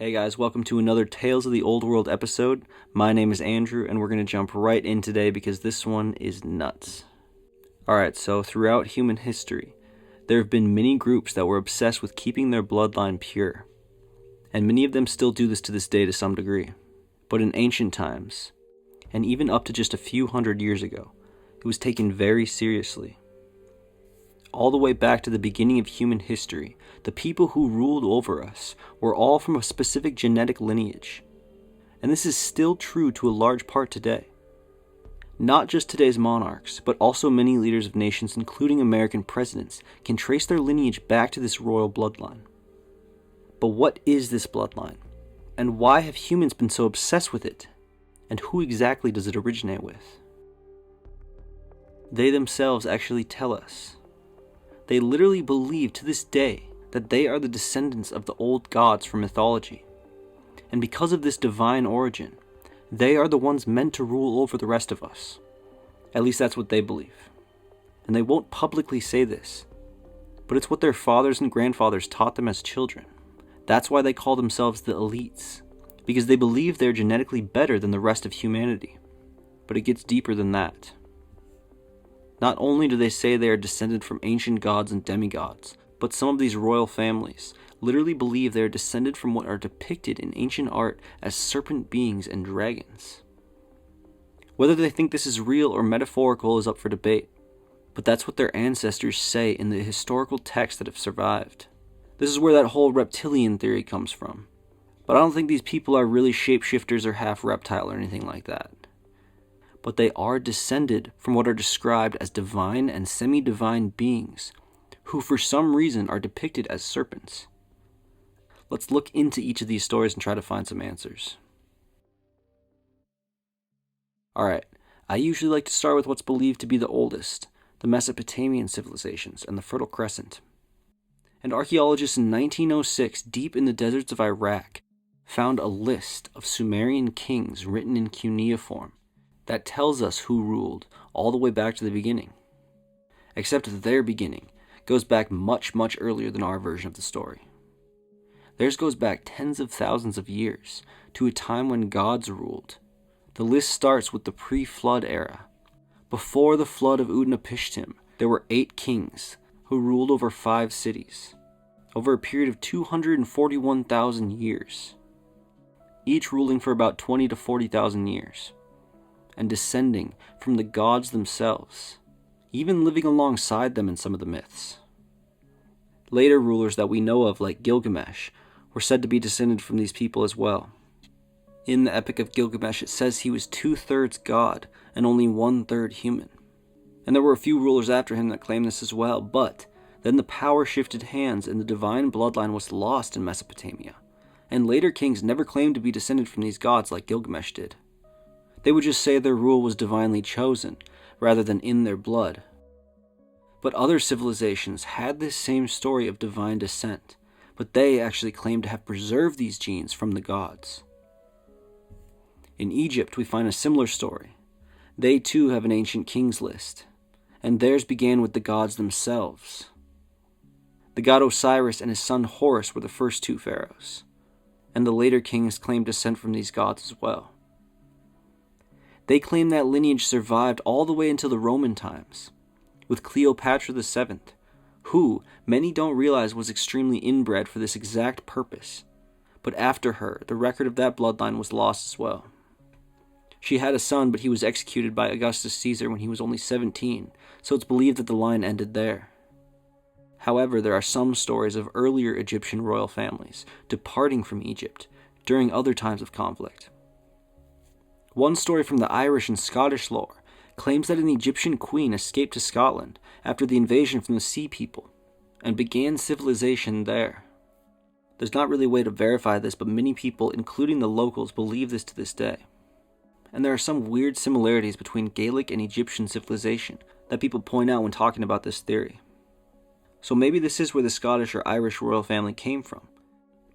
Hey guys, welcome to another Tales of the Old World episode. My name is Andrew, and we're going to jump right in today because this one is nuts. Alright, so throughout human history, there have been many groups that were obsessed with keeping their bloodline pure. And many of them still do this to this day to some degree. But in ancient times, and even up to just a few hundred years ago, it was taken very seriously. All the way back to the beginning of human history, the people who ruled over us were all from a specific genetic lineage. And this is still true to a large part today. Not just today's monarchs, but also many leaders of nations, including American presidents, can trace their lineage back to this royal bloodline. But what is this bloodline? And why have humans been so obsessed with it? And who exactly does it originate with? They themselves actually tell us. They literally believe to this day that they are the descendants of the old gods from mythology. And because of this divine origin, they are the ones meant to rule over the rest of us. At least that's what they believe. And they won't publicly say this, but it's what their fathers and grandfathers taught them as children. That's why they call themselves the elites, because they believe they're genetically better than the rest of humanity. But it gets deeper than that. Not only do they say they are descended from ancient gods and demigods, but some of these royal families literally believe they are descended from what are depicted in ancient art as serpent beings and dragons. Whether they think this is real or metaphorical is up for debate, but that's what their ancestors say in the historical texts that have survived. This is where that whole reptilian theory comes from. But I don't think these people are really shapeshifters or half reptile or anything like that. But they are descended from what are described as divine and semi-divine beings, who for some reason are depicted as serpents. Let's look into each of these stories and try to find some answers. Alright, I usually like to start with what's believed to be the oldest, the Mesopotamian civilizations and the Fertile Crescent. And archaeologists in 1906, deep in the deserts of Iraq, found a list of Sumerian kings written in cuneiform that tells us who ruled all the way back to the beginning. Except that their beginning goes back much, much earlier than our version of the story. Theirs goes back tens of thousands of years to a time when gods ruled. The list starts with the pre-flood era. Before the flood of Utnapishtim, there were 8 kings who ruled over 5 cities, over a period of 241,000 years, each ruling for about 20 to 40,000 years. And descending from the gods themselves, even living alongside them in some of the myths. Later rulers that we know of, like Gilgamesh, were said to be descended from these people as well. In the Epic of Gilgamesh, it says he was 2/3 god and only 1/3 human. And there were a few rulers after him that claimed this as well, but then the power shifted hands and the divine bloodline was lost in Mesopotamia, and later kings never claimed to be descended from these gods like Gilgamesh did. They would just say their rule was divinely chosen, rather than in their blood. But other civilizations had this same story of divine descent, but they actually claimed to have preserved these genes from the gods. In Egypt, we find a similar story. They too have an ancient kings list, and theirs began with the gods themselves. The god Osiris and his son Horus were the first 2 pharaohs, and the later kings claimed descent from these gods as well. They claim that lineage survived all the way until the Roman times, with Cleopatra VII, who many don't realize was extremely inbred for this exact purpose, but after her, the record of that bloodline was lost as well. She had a son, but he was executed by Augustus Caesar when he was only 17, so it's believed that the line ended there. However, there are some stories of earlier Egyptian royal families departing from Egypt during other times of conflict. One story from the Irish and Scottish lore claims that an Egyptian queen escaped to Scotland after the invasion from the Sea People and began civilization there. There's not really a way to verify this, but many people, including the locals, believe this to this day. And there are some weird similarities between Gaelic and Egyptian civilization that people point out when talking about this theory. So maybe this is where the Scottish or Irish royal family came from,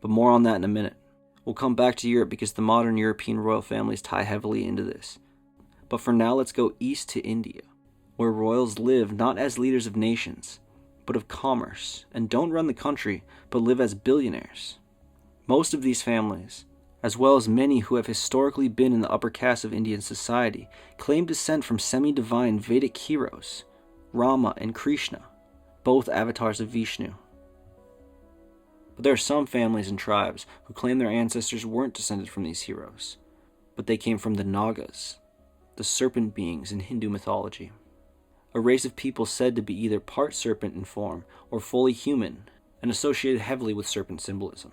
but more on that in a minute. We'll come back to Europe because the modern European royal families tie heavily into this. But for now, let's go east to India, where royals live not as leaders of nations, but of commerce, and don't run the country, but live as billionaires. Most of these families, as well as many who have historically been in the upper caste of Indian society, claim descent from semi-divine Vedic heroes, Rama and Krishna, both avatars of Vishnu. But there are some families and tribes who claim their ancestors weren't descended from these heroes, but they came from the Nagas, the serpent beings in Hindu mythology. A race of people said to be either part serpent in form or fully human, and associated heavily with serpent symbolism.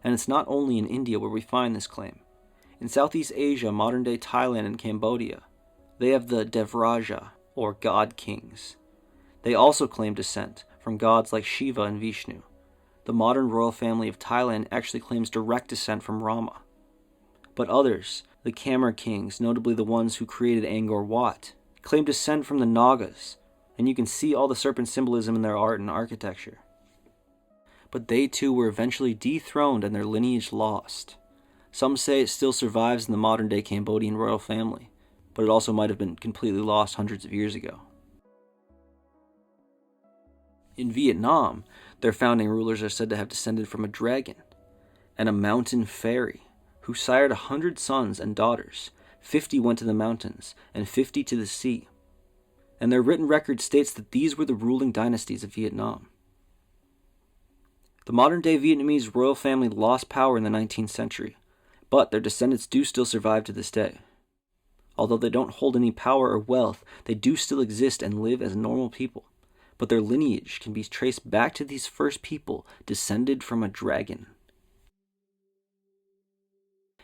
And it's not only in India where we find this claim. In Southeast Asia, modern-day Thailand and Cambodia, they have the Devraja, or God Kings. They also claim descent from gods like Shiva and Vishnu. The modern royal family of Thailand actually claims direct descent from Rama. But others, the Khmer kings, notably the ones who created Angkor Wat, claim descent from the Nagas, and you can see all the serpent symbolism in their art and architecture. But they too were eventually dethroned and their lineage lost. Some say it still survives in the modern-day Cambodian royal family, but it also might have been completely lost hundreds of years ago. In Vietnam, their founding rulers are said to have descended from a dragon and a mountain fairy who sired 100 sons and daughters. 50 went to the mountains and 50 to the sea. And their written record states that these were the ruling dynasties of Vietnam. The modern-day Vietnamese royal family lost power in the 19th century, but their descendants do still survive to this day. Although they don't hold any power or wealth, they do still exist and live as normal people. But their lineage can be traced back to these first people descended from a dragon.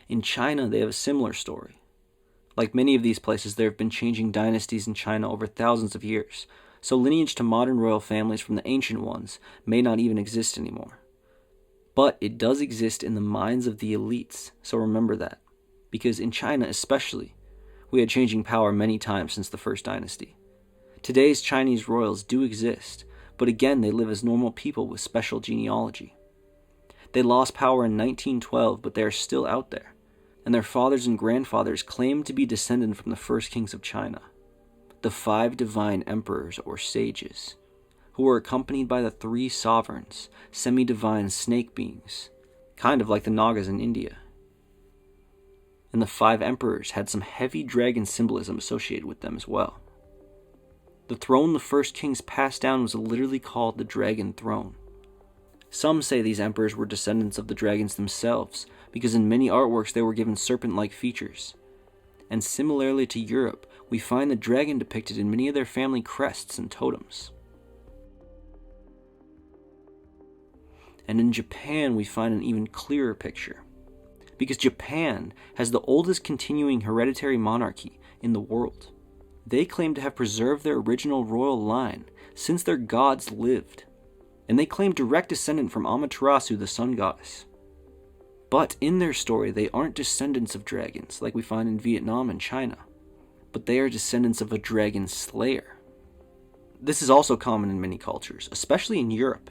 In China, they have a similar story. Like many of these places, there have been changing dynasties in China over thousands of years, so lineage to modern royal families from the ancient ones may not even exist anymore. But it does exist in the minds of the elites, so remember that. Because in China especially, we had changing power many times since the first dynasty. Today's Chinese royals do exist, but again they live as normal people with special genealogy. They lost power in 1912, but they are still out there, and their fathers and grandfathers claim to be descended from the first kings of China, the 5 divine emperors or sages, who were accompanied by the 3 sovereigns, semi-divine snake beings, kind of like the Nagas in India. And the 5 emperors had some heavy dragon symbolism associated with them as well. The throne the first kings passed down was literally called the Dragon Throne. Some say these emperors were descendants of the dragons themselves, because in many artworks they were given serpent-like features. And similarly to Europe, we find the dragon depicted in many of their family crests and totems. And in Japan we find an even clearer picture, because Japan has the oldest continuing hereditary monarchy in the world. They claim to have preserved their original royal line since their gods lived, and they claim direct descent from Amaterasu, the sun goddess. But in their story, they aren't descendants of dragons like we find in Vietnam and China, but they are descendants of a dragon slayer. This is also common in many cultures, especially in Europe.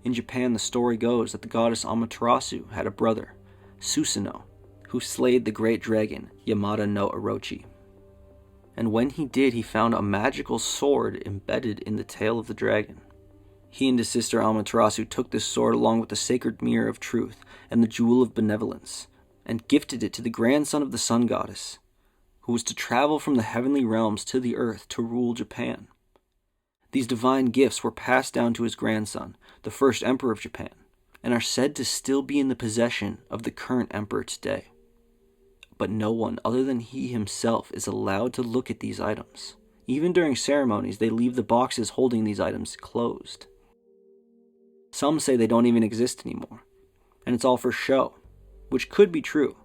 In Japan, the story goes that the goddess Amaterasu had a brother, Susanoo, who slayed the great dragon Yamada no Orochi. And when he did, he found a magical sword embedded in the tail of the dragon. He and his sister Amaterasu took this sword along with the sacred mirror of truth and the jewel of benevolence, and gifted it to the grandson of the sun goddess, who was to travel from the heavenly realms to the earth to rule Japan. These divine gifts were passed down to his grandson, the first emperor of Japan, and are said to still be in the possession of the current emperor today. But no one other than he himself is allowed to look at these items. Even during ceremonies, they leave the boxes holding these items closed. Some say they don't even exist anymore, and it's all for show, which could be true.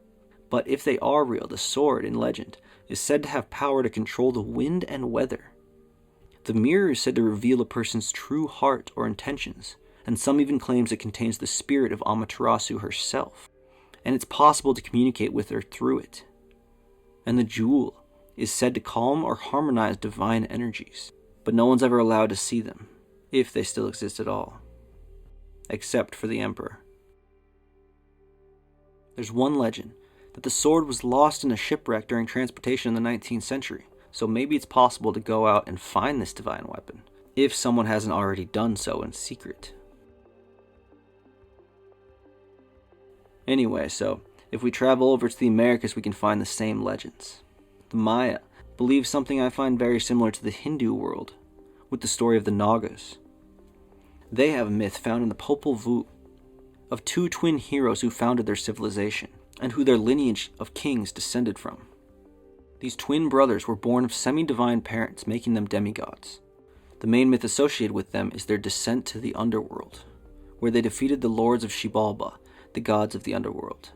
But if they are real, the sword in legend is said to have power to control the wind and weather. The mirror is said to reveal a person's true heart or intentions, and some even claims it contains the spirit of Amaterasu herself, and it's possible to communicate with her through it. And the jewel is said to calm or harmonize divine energies, but no one's ever allowed to see them, if they still exist at all, except for the emperor. There's one legend that the sword was lost in a shipwreck during transportation in the 19th century, so maybe it's possible to go out and find this divine weapon, if someone hasn't already done so in secret. Anyway, so if we travel over to the Americas, we can find the same legends. The Maya believe something I find very similar to the Hindu world, with the story of the Nagas. They have a myth found in the Popol Vuh of two twin heroes who founded their civilization, and who their lineage of kings descended from. These twin brothers were born of semi-divine parents, making them demigods. The main myth associated with them is their descent to the underworld, where they defeated the lords of Xibalba, the gods of the underworld,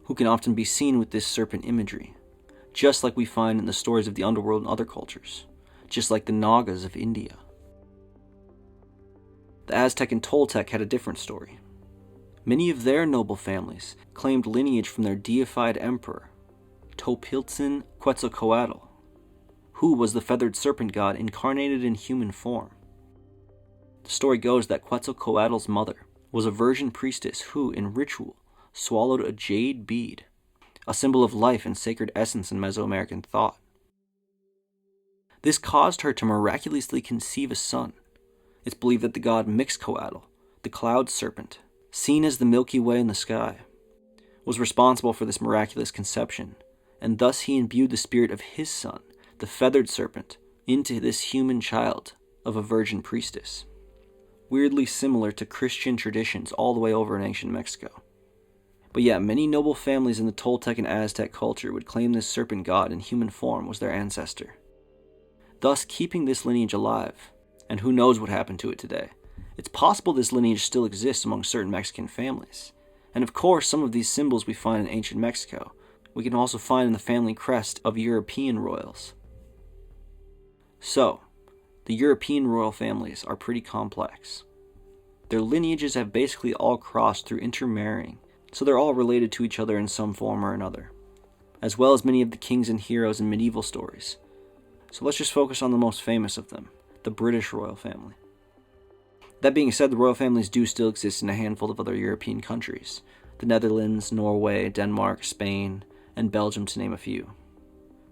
who can often be seen with this serpent imagery, just like we find in the stories of the underworld in other cultures, just like the Nagas of India. The Aztec and Toltec had a different story. Many of their noble families claimed lineage from their deified emperor, Topiltzin Quetzalcoatl, who was the feathered serpent god incarnated in human form. The story goes that Quetzalcoatl's mother was a virgin priestess who, in ritual, swallowed a jade bead, a symbol of life and sacred essence in Mesoamerican thought. This caused her to miraculously conceive a son. It's believed that the god Mixcoatl, the cloud serpent, seen as the Milky Way in the sky, was responsible for this miraculous conception, and thus he imbued the spirit of his son, the feathered serpent, into this human child of a virgin priestess. Weirdly similar to Christian traditions all the way over in ancient Mexico. But yeah, many noble families in the Toltec and Aztec culture would claim this serpent god in human form was their ancestor, thus keeping this lineage alive, and who knows what happened to it today. It's possible this lineage still exists among certain Mexican families, and of course some of these symbols we find in ancient Mexico, we can also find in the family crest of European royals. So, the European royal families are pretty complex. Their lineages have basically all crossed through intermarrying, so they're all related to each other in some form or another, as well as many of the kings and heroes in medieval stories. So let's just focus on the most famous of them, the British royal family. That being said, the royal families do still exist in a handful of other European countries, the Netherlands, Norway, Denmark, Spain, and Belgium to name a few.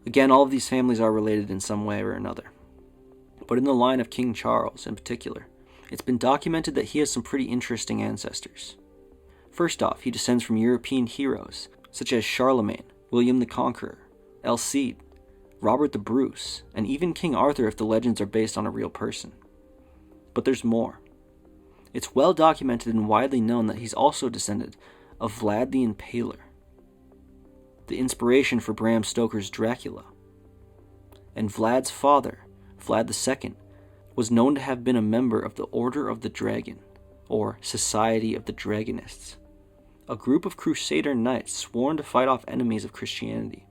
Again, all of these families are related in some way or another. But in the line of King Charles in particular, it's been documented that he has some pretty interesting ancestors. First off, he descends from European heroes such as Charlemagne, William the Conqueror, El Cid, Robert the Bruce, and even King Arthur if the legends are based on a real person. But there's more. It's well documented and widely known that he's also descended of Vlad the Impaler, the inspiration for Bram Stoker's Dracula. And Vlad's father, Vlad II, was known to have been a member of the Order of the Dragon, or Society of the Dragonists, a group of crusader knights sworn to fight off enemies of Christianity.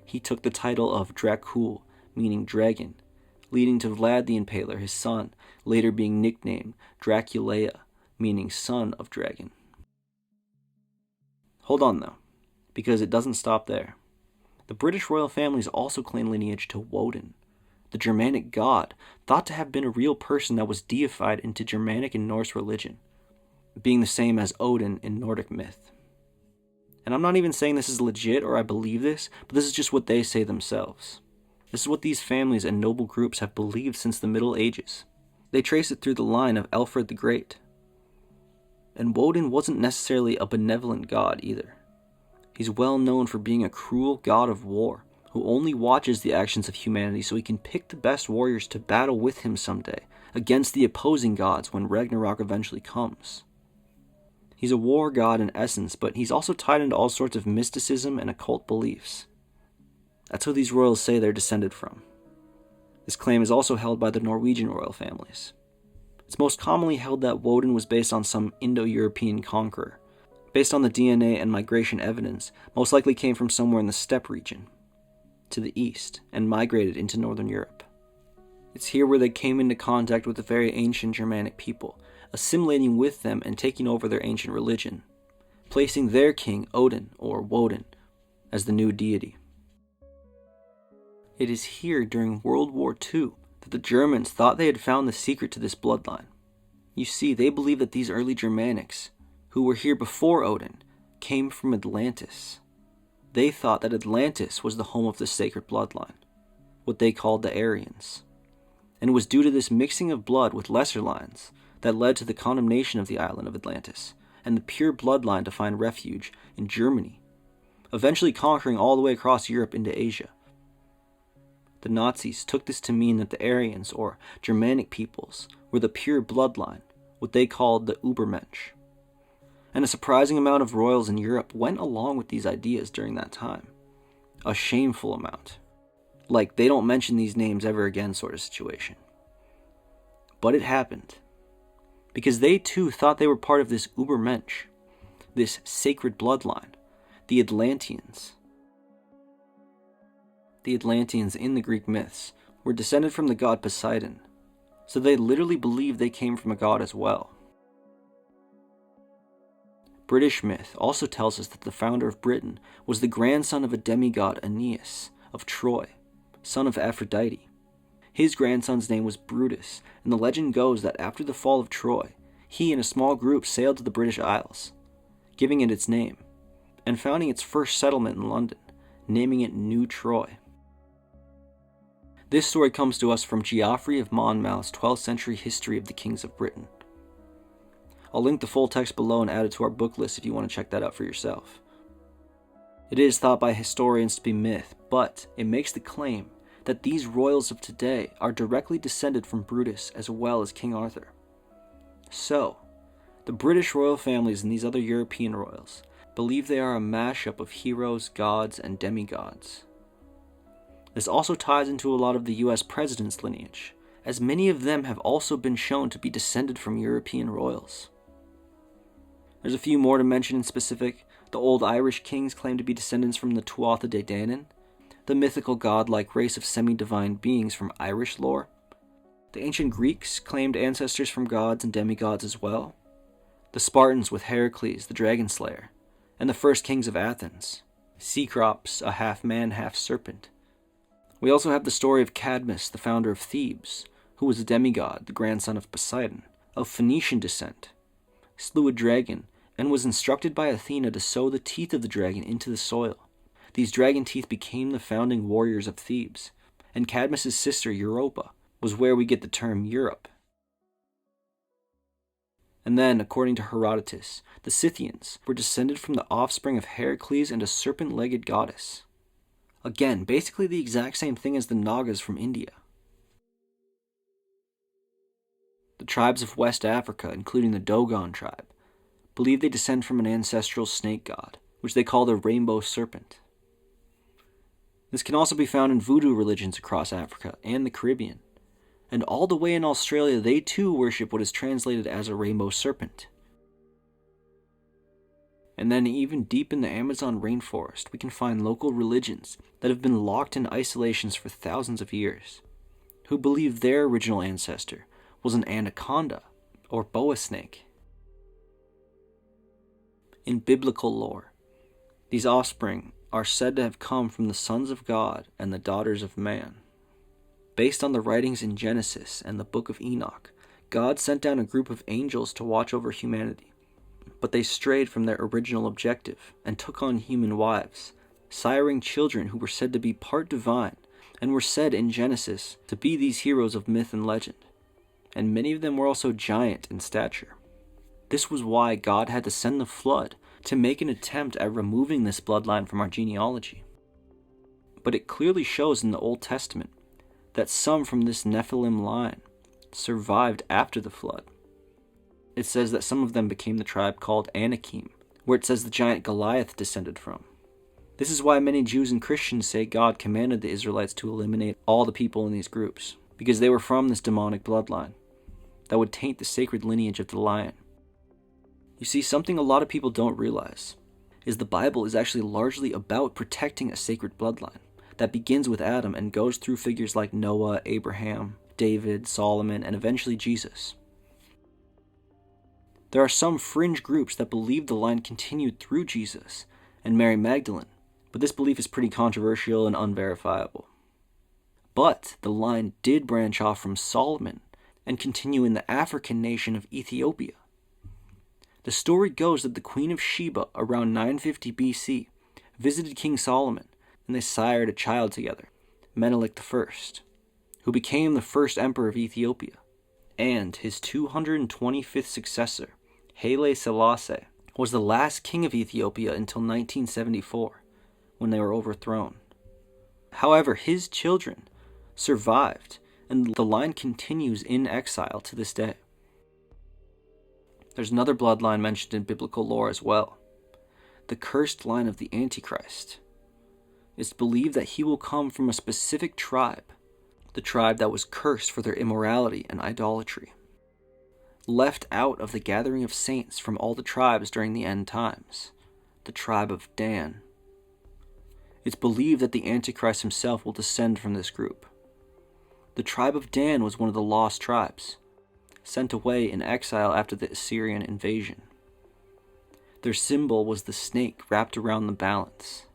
He took the title of Dracul, meaning dragon, leading to Vlad the Impaler, his son, later being nicknamed Draculea, meaning son of dragon. Hold on though, because it doesn't stop there. The British royal families also claim lineage to Woden, the Germanic god, thought to have been a real person that was deified into Germanic and Norse religion, being the same as Odin in Nordic myth. And I'm not even saying this is legit or I believe this, but this is just what they say themselves. This is what these families and noble groups have believed since the Middle Ages. They trace it through the line of Alfred the Great. And Woden wasn't necessarily a benevolent god either. He's well known for being a cruel god of war, who only watches the actions of humanity so he can pick the best warriors to battle with him someday, against the opposing gods when Ragnarok eventually comes. He's a war god in essence, but he's also tied into all sorts of mysticism and occult beliefs. That's who these royals say they're descended from. This claim is also held by the Norwegian royal families. It's most commonly held that Woden was based on some Indo-European conqueror. Based on the DNA and migration evidence, most likely came from somewhere in the steppe region, to the east, and migrated into northern Europe. It's here where they came into contact with the very ancient Germanic people, assimilating with them and taking over their ancient religion, placing their king, Odin, or Woden, as the new deity. It is here during World War II that the Germans thought they had found the secret to this bloodline. You see, they believed that these early Germanics, who were here before Odin, came from Atlantis. They thought that Atlantis was the home of the sacred bloodline, what they called the Aryans. And it was due to this mixing of blood with lesser lines that led to the condemnation of the island of Atlantis, and the pure bloodline to find refuge in Germany, eventually conquering all the way across Europe into Asia. The Nazis took this to mean that the Aryans, or Germanic peoples, were the pure bloodline, what they called the Übermensch. And a surprising amount of royals in Europe went along with these ideas during that time. A shameful amount. Like, they don't mention these names ever again sort of situation. But it happened. Because they too thought they were part of this Übermensch, this sacred bloodline, the Atlanteans. The Atlanteans in the Greek myths were descended from the god Poseidon, so they literally believed they came from a god as well. British myth also tells us that the founder of Britain was the grandson of a demigod Aeneas of Troy, son of Aphrodite. His grandson's name was Brutus, and the legend goes that after the fall of Troy, he and a small group sailed to the British Isles, giving it its name, and founding its first settlement in London, naming it New Troy. This story comes to us from Geoffrey of Monmouth's 12th century History of the Kings of Britain. I'll link the full text below and add it to our book list if you want to check that out for yourself. It is thought by historians to be myth, but it makes the claim that these royals of today are directly descended from Brutus as well as King Arthur. So, the British royal families and these other European royals believe they are a mashup of heroes, gods, and demigods. This also ties into a lot of the US presidents' lineage, as many of them have also been shown to be descended from European royals. There's a few more to mention in specific. The old Irish kings claim to be descendants from the Tuatha De Danann, the mythical god-like race of semi-divine beings from Irish lore. The ancient Greeks claimed ancestors from gods and demigods as well. The Spartans with Heracles, the dragon slayer, and the first kings of Athens, Cecrops, a half-man, half-serpent. We also have the story of Cadmus, the founder of Thebes, who was a demigod, the grandson of Poseidon, of Phoenician descent, slew a dragon, and was instructed by Athena to sow the teeth of the dragon into the soil. These dragon teeth became the founding warriors of Thebes, and Cadmus' sister Europa was where we get the term Europe. And then, according to Herodotus, the Scythians were descended from the offspring of Heracles and a serpent-legged goddess. Again, basically the exact same thing as the Nagas from India. The tribes of West Africa, including the Dogon tribe, believe they descend from an ancestral snake god, which they call the rainbow serpent. This can also be found in voodoo religions across Africa and the Caribbean, and all the way in Australia they too worship what is translated as a rainbow serpent. And then even deep in the Amazon rainforest, we can find local religions that have been locked in isolations for thousands of years, who believe their original ancestor was an anaconda or boa snake. In biblical lore, these offspring are said to have come from the sons of God and the daughters of man. Based on the writings in Genesis and the Book of Enoch, God sent down a group of angels to watch over humanity. But they strayed from their original objective and took on human wives, siring children who were said to be part divine and were said in Genesis to be these heroes of myth and legend. And many of them were also giant in stature. This was why God had to send the flood to make an attempt at removing this bloodline from our genealogy. But it clearly shows in the Old Testament that some from this Nephilim line survived after the flood. It says that some of them became the tribe called Anakim, where it says the giant Goliath descended from. This is why many Jews and Christians say God commanded the Israelites to eliminate all the people in these groups, because they were from this demonic bloodline that would taint the sacred lineage of the lion. You see, something a lot of people don't realize is the Bible is actually largely about protecting a sacred bloodline that begins with Adam and goes through figures like Noah, Abraham, David, Solomon, and eventually Jesus. There are some fringe groups that believe the line continued through Jesus and Mary Magdalene, but this belief is pretty controversial and unverifiable. But the line did branch off from Solomon and continue in the African nation of Ethiopia. The story goes that the Queen of Sheba around 950 BC visited King Solomon, and they sired a child together, Menelik I, who became the first emperor of Ethiopia, and his 225th successor, Haile Selassie, was the last king of Ethiopia until 1974, when they were overthrown. However, his children survived, and the line continues in exile to this day. There's another bloodline mentioned in biblical lore as well, the cursed line of the Antichrist. It's believed that he will come from a specific tribe, the tribe that was cursed for their immorality and idolatry, left out of the gathering of saints from all the tribes during the end times, the tribe of Dan. It's believed that the Antichrist himself will descend from this group. The tribe of Dan was one of the lost tribes, sent away in exile after the Assyrian invasion. Their symbol was the snake wrapped around the balance.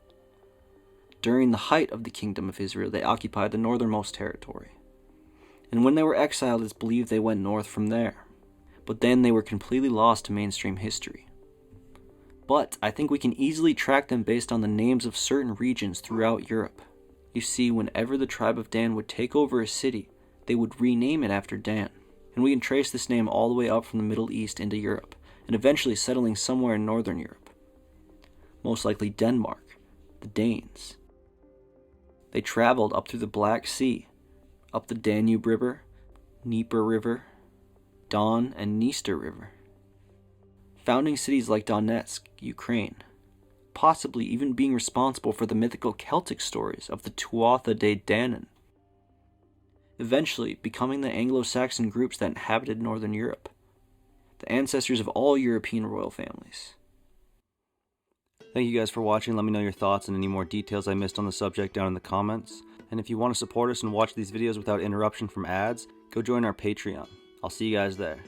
During the height of the kingdom of Israel, they occupied the northernmost territory. And when they were exiled, it's believed they went north from there. But then they were completely lost to mainstream history. But I think we can easily track them based on the names of certain regions throughout Europe. You see, whenever the tribe of Dan would take over a city, they would rename it after Dan. And we can trace this name all the way up from the Middle East into Europe, and eventually settling somewhere in Northern Europe. Most likely Denmark, the Danes. They traveled up through the Black Sea, up the Danube River, Dnieper River, Don and Dniester River, founding cities like Donetsk, Ukraine, possibly even being responsible for the mythical Celtic stories of the Tuatha De Danann, eventually becoming the Anglo-Saxon groups that inhabited Northern Europe, the ancestors of all European royal families. Thank you guys for watching. Let me know your thoughts and any more details I missed on the subject down in the comments. And if you want to support us and watch these videos without interruption from ads, go join our Patreon. I'll see you guys there.